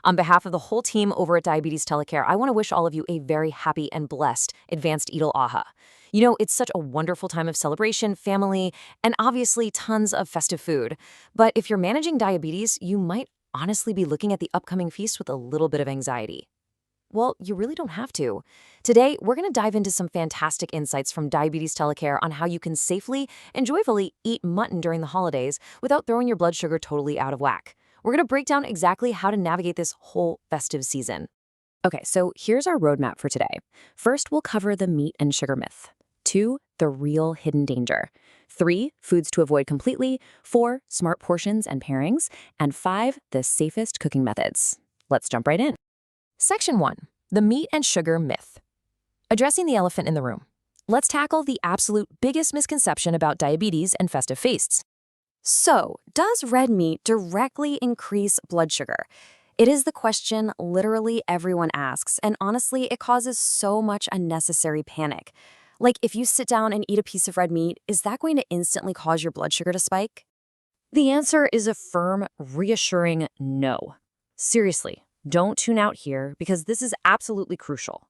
On behalf of the whole team over at Diabetes Telecare, I want to wish all of you a very happy and blessed Advanced Eidul Adha. You know, it's such a wonderful time of celebration, family, and obviously tons of festive food. But if you're managing diabetes, you might honestly be looking at the upcoming feast with a little bit of anxiety. Well, you really don't have to. Today, we're going to dive into some fantastic insights from Diabetes Telecare on how you can safely and joyfully eat mutton during the holidays without throwing your blood sugar totally out of whack. We're going to break down exactly how to navigate this whole festive season. Okay, so here's our roadmap for today. First, we'll cover the meat and sugar myth. 2, the real hidden danger. 3, foods to avoid completely. 4, smart portions and pairings. And 5, the safest cooking methods. Let's jump right in. Section 1, the meat and sugar myth. Addressing the elephant in the room. Let's tackle the absolute biggest misconception about diabetes and festive feasts. So, does red meat directly increase blood sugar? It is the question literally everyone asks, and honestly, it causes so much unnecessary panic. Like, if you sit down and eat a piece of red meat, is that going to instantly cause your blood sugar to spike? The answer is a firm, reassuring no. Seriously, don't tune out here because this is absolutely crucial.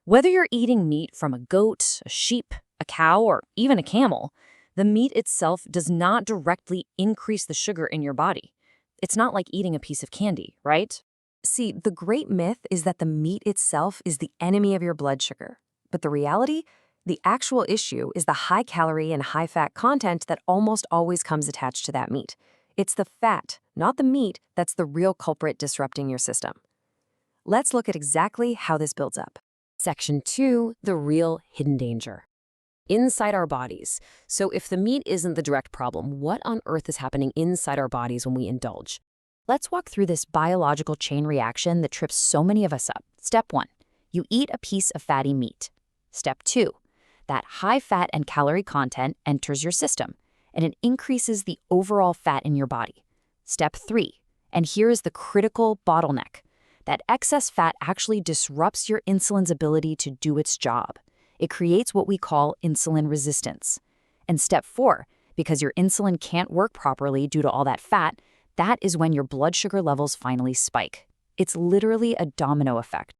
Whether you're eating meat from a goat, a sheep, a cow, or even a camel, the meat itself does not directly increase the sugar in your body. It's not like eating a piece of candy, right? See, the great myth is that the meat itself is the enemy of your blood sugar. But the reality, the actual issue is the high calorie and high fat content that almost always comes attached to that meat. It's the fat, not the meat, that's the real culprit disrupting your system. Let's look at exactly how this builds up. Section 2, the real hidden danger. Inside our bodies. So if the meat isn't the direct problem, what on earth is happening inside our bodies when we indulge? Let's walk through this biological chain reaction that trips so many of us up. Step 1, you eat a piece of fatty meat. Step 2, that high fat and calorie content enters your system, and it increases the overall fat in your body. Step 3, and here is the critical bottleneck. That excess fat actually disrupts your insulin's ability to do its job. It creates what we call insulin resistance. And step 4, because your insulin can't work properly due to all that fat, that is when your blood sugar levels finally spike. It's literally a domino effect.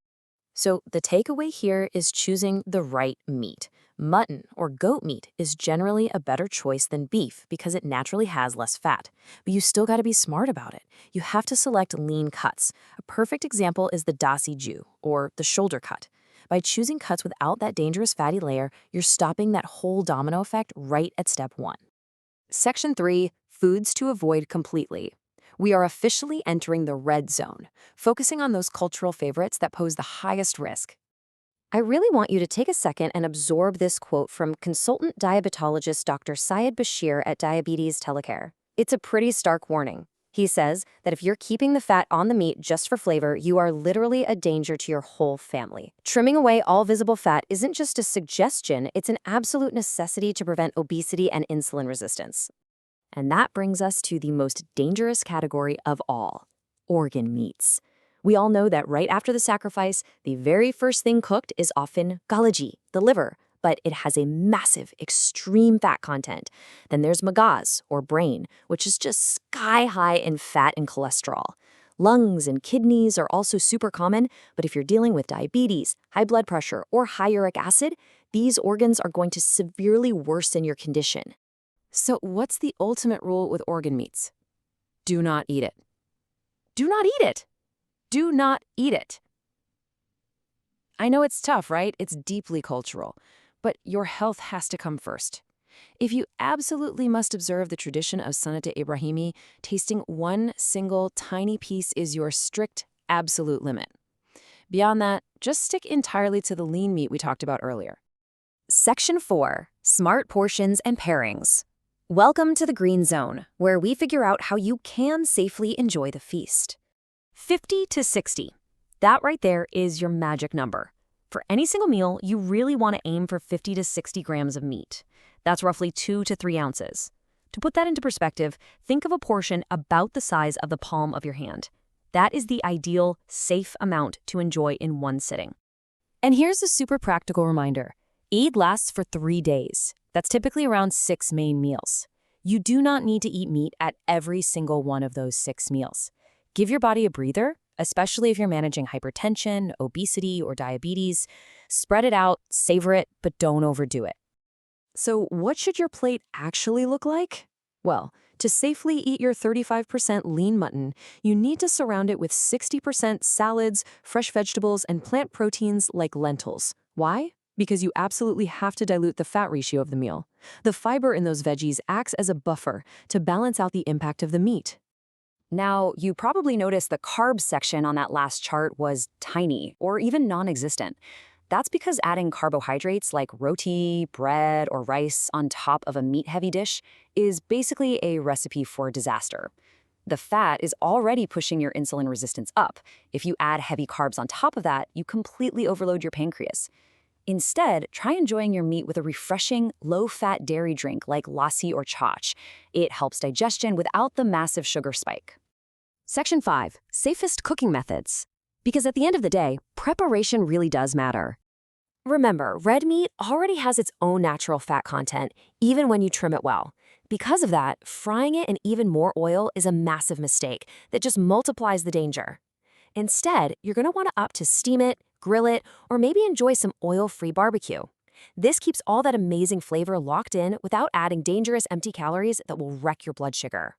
So the takeaway here is choosing the right meat. Mutton or goat meat is generally a better choice than beef because it naturally has less fat. But you still got to be smart about it. You have to select lean cuts. A perfect example is the dasi Jew, or the shoulder cut. By choosing cuts without that dangerous fatty layer, you're stopping that whole domino effect right at step 1. Section 3, foods to avoid completely. We are officially entering the red zone, focusing on those cultural favorites that pose the highest risk. I really want you to take a second and absorb this quote from consultant diabetologist Dr. Syed Bashir at Diabetes Telecare. It's a pretty stark warning. He says that if you're keeping the fat on the meat just for flavor, you are literally a danger to your whole family. Trimming away all visible fat isn't just a suggestion, it's an absolute necessity to prevent obesity and insulin resistance. And that brings us to the most dangerous category of all, organ meats. We all know that right after the sacrifice, the very first thing cooked is often galaji, the liver, but it has a massive, extreme fat content. Then there's magaz, or brain, which is just sky high in fat and cholesterol. Lungs and kidneys are also super common, but if you're dealing with diabetes, high blood pressure, or high uric acid, these organs are going to severely worsen your condition. So what's the ultimate rule with organ meats? Do not eat it. Do not eat it. Do not eat it. I know it's tough, right? It's deeply cultural, but your health has to come first. If you absolutely must observe the tradition of Sunnat Ibrahimi, tasting one single tiny piece is your strict, absolute limit. Beyond that, just stick entirely to the lean meat we talked about earlier. Section 4, smart portions and pairings. Welcome to the green zone, where we figure out how you can safely enjoy the feast. 50 to 60. That right there is your magic number. For any single meal, you really want to aim for 50 to 60 grams of meat. That's roughly 2 to 3 ounces. To put that into perspective, think of a portion about the size of the palm of your hand. That is the ideal, safe amount to enjoy in one sitting. And here's a super practical reminder. Eid lasts for 3 days. That's typically around 6 main meals. You do not need to eat meat at every single one of those 6 meals. Give your body a breather, especially if you're managing hypertension, obesity, or diabetes. Spread it out, savor it, but don't overdo it. So, what should your plate actually look like? Well, to safely eat your 35% lean mutton, you need to surround it with 60% salads, fresh vegetables, and plant proteins like lentils. Why? Because you absolutely have to dilute the fat ratio of the meal. The fiber in those veggies acts as a buffer to balance out the impact of the meat. Now, you probably noticed the carbs section on that last chart was tiny or even non-existent. That's because adding carbohydrates like roti, bread, or rice on top of a meat-heavy dish is basically a recipe for disaster. The fat is already pushing your insulin resistance up. If you add heavy carbs on top of that, you completely overload your pancreas. Instead, try enjoying your meat with a refreshing, low-fat dairy drink like lassi or chach. It helps digestion without the massive sugar spike. Section 5. Safest cooking methods. Because at the end of the day, preparation really does matter. Remember, red meat already has its own natural fat content, even when you trim it well. Because of that, frying it in even more oil is a massive mistake that just multiplies the danger. Instead, you're going to want to opt to steam it, grill it, or maybe enjoy some oil-free barbecue. This keeps all that amazing flavor locked in without adding dangerous empty calories that will wreck your blood sugar.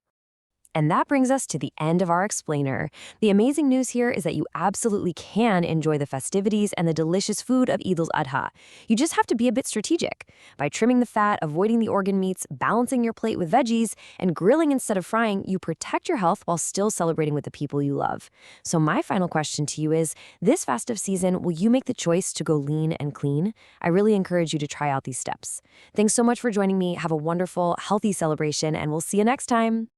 And that brings us to the end of our explainer. The amazing news here is that you absolutely can enjoy the festivities and the delicious food of Eid al-Adha. You just have to be a bit strategic. By trimming the fat, avoiding the organ meats, balancing your plate with veggies, and grilling instead of frying, you protect your health while still celebrating with the people you love. So my final question to you is, this festive season, will you make the choice to go lean and clean? I really encourage you to try out these steps. Thanks so much for joining me. Have a wonderful, healthy celebration, and we'll see you next time.